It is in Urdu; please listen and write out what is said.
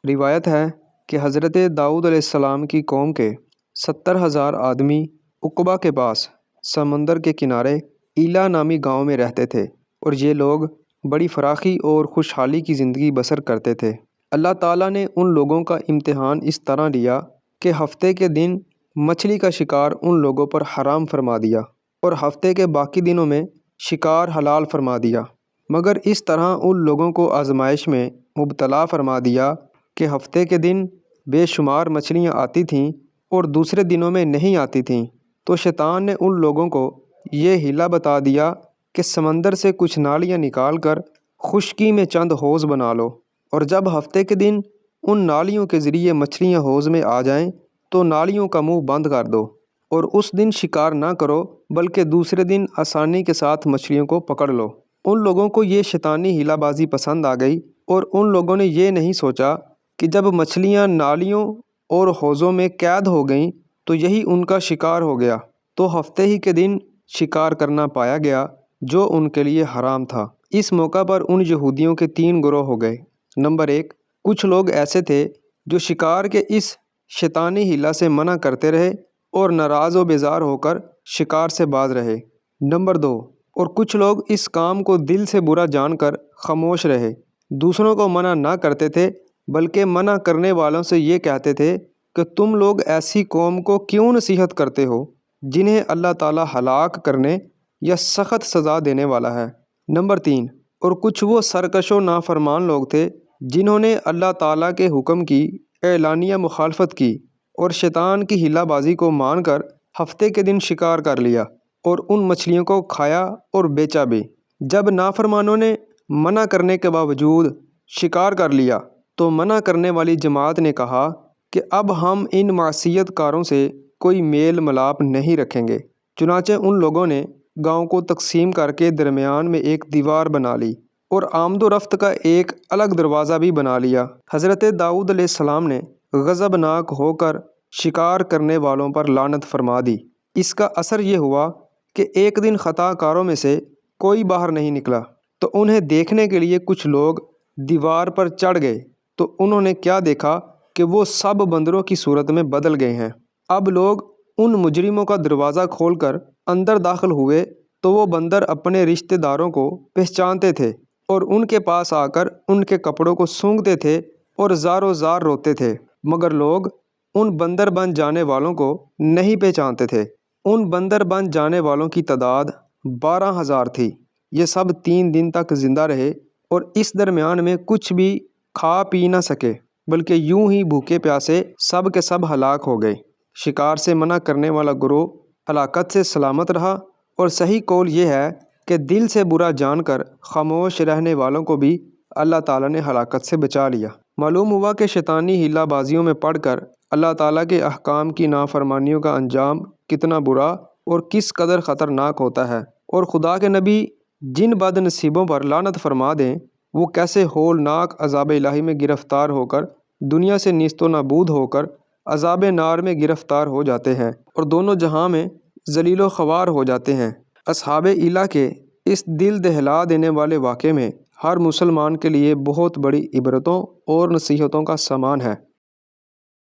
روایت ہے کہ حضرت داؤد علیہ السلام کی قوم کے 70,000 آدمی عقبہ کے پاس سمندر کے کنارے ایلا نامی گاؤں میں رہتے تھے، اور یہ لوگ بڑی فراخی اور خوشحالی کی زندگی بسر کرتے تھے۔ اللہ تعالیٰ نے ان لوگوں کا امتحان اس طرح لیا کہ ہفتے کے دن مچھلی کا شکار ان لوگوں پر حرام فرما دیا اور ہفتے کے باقی دنوں میں شکار حلال فرما دیا، مگر اس طرح ان لوگوں کو آزمائش میں مبتلا فرما دیا کہ ہفتے کے دن بے شمار مچھلیاں آتی تھیں اور دوسرے دنوں میں نہیں آتی تھیں، تو شیطان نے ان لوگوں کو یہ حیلہ بتا دیا کہ سمندر سے کچھ نالیاں نکال کر خشکی میں چند حوض بنا لو، اور جب ہفتے کے دن ان نالیوں کے ذریعے مچھلیاں حوض میں آ جائیں تو نالیوں کا منہ بند کر دو، اور اس دن شکار نہ کرو بلکہ دوسرے دن آسانی کے ساتھ مچھلیوں کو پکڑ لو۔ ان لوگوں کو یہ شیطانی حیلہ بازی پسند آ گئی، اور ان لوگوں نے یہ نہیں سوچا کہ جب مچھلیاں نالیوں اور حوضوں میں قید ہو گئیں تو یہی ان کا شکار ہو گیا، تو ہفتے ہی کے دن شکار کرنا پایا گیا جو ان کے لیے حرام تھا۔ اس موقع پر ان یہودیوں کے 3 گروہ ہو گئے۔ نمبر 1، کچھ لوگ ایسے تھے جو شکار کے اس شیطانی حیلہ سے منع کرتے رہے اور ناراض و بیزار ہو کر شکار سے باز رہے۔ نمبر 2، اور کچھ لوگ اس کام کو دل سے برا جان کر خاموش رہے، دوسروں کو منع نہ کرتے تھے بلکہ منع کرنے والوں سے یہ کہتے تھے کہ تم لوگ ایسی قوم کو کیوں نصیحت کرتے ہو جنہیں اللہ تعالیٰ ہلاک کرنے یا سخت سزا دینے والا ہے۔ نمبر 3، اور کچھ وہ سرکش و نافرمان لوگ تھے جنہوں نے اللہ تعالیٰ کے حکم کی اعلانیہ مخالفت کی اور شیطان کی حیلہ بازی کو مان کر ہفتے کے دن شکار کر لیا اور ان مچھلیوں کو کھایا اور بیچا بھی۔ جب نافرمانوں نے منع کرنے کے باوجود شکار کر لیا تو منع کرنے والی جماعت نے کہا کہ اب ہم ان معصیت کاروں سے کوئی میل ملاپ نہیں رکھیں گے، چنانچہ ان لوگوں نے گاؤں کو تقسیم کر کے درمیان میں ایک دیوار بنا لی اور آمد و رفت کا ایک الگ دروازہ بھی بنا لیا۔ حضرت داؤد علیہ السلام نے غضبناک ہو کر شکار کرنے والوں پر لعنت فرما دی۔ اس کا اثر یہ ہوا کہ ایک دن خطا کاروں میں سے کوئی باہر نہیں نکلا، تو انہیں دیکھنے کے لیے کچھ لوگ دیوار پر چڑھ گئے، تو انہوں نے کیا دیکھا کہ وہ سب بندروں کی صورت میں بدل گئے ہیں۔ اب لوگ ان مجرموں کا دروازہ کھول کر اندر داخل ہوئے تو وہ بندر اپنے رشتہ داروں کو پہچانتے تھے اور ان کے پاس آ کر ان کے کپڑوں کو سونگھتے تھے اور زار و زار روتے تھے، مگر لوگ ان بندر بن جانے والوں کو نہیں پہچانتے تھے۔ ان بندر بن جانے والوں کی تعداد 12,000 تھی۔ یہ سب 3 دن تک زندہ رہے اور اس درمیان میں کچھ بھی کھا پی نہ سکے، بلکہ یوں ہی بھوکے پیاسے سب کے سب ہلاک ہو گئے۔ شکار سے منع کرنے والا گروہ ہلاکت سے سلامت رہا، اور صحیح قول یہ ہے کہ دل سے برا جان کر خاموش رہنے والوں کو بھی اللہ تعالیٰ نے ہلاکت سے بچا لیا۔ معلوم ہوا کہ شیطانی حیلہ بازیوں میں پڑھ کر اللہ تعالیٰ کے احکام کی نافرمانیوں کا انجام کتنا برا اور کس قدر خطرناک ہوتا ہے، اور خدا کے نبی جن بد نصیبوں پر لعنت فرما دیں وہ کیسے ہولناک عذاب الہی میں گرفتار ہو کر دنیا سے نیست و نابود ہو کر عذاب نار میں گرفتار ہو جاتے ہیں اور دونوں جہاں میں ذلیل و خوار ہو جاتے ہیں۔ اصحاب ایلا کے اس دل دہلا دینے والے واقعے میں ہر مسلمان کے لیے بہت بڑی عبرتوں اور نصیحتوں کا سامان ہے۔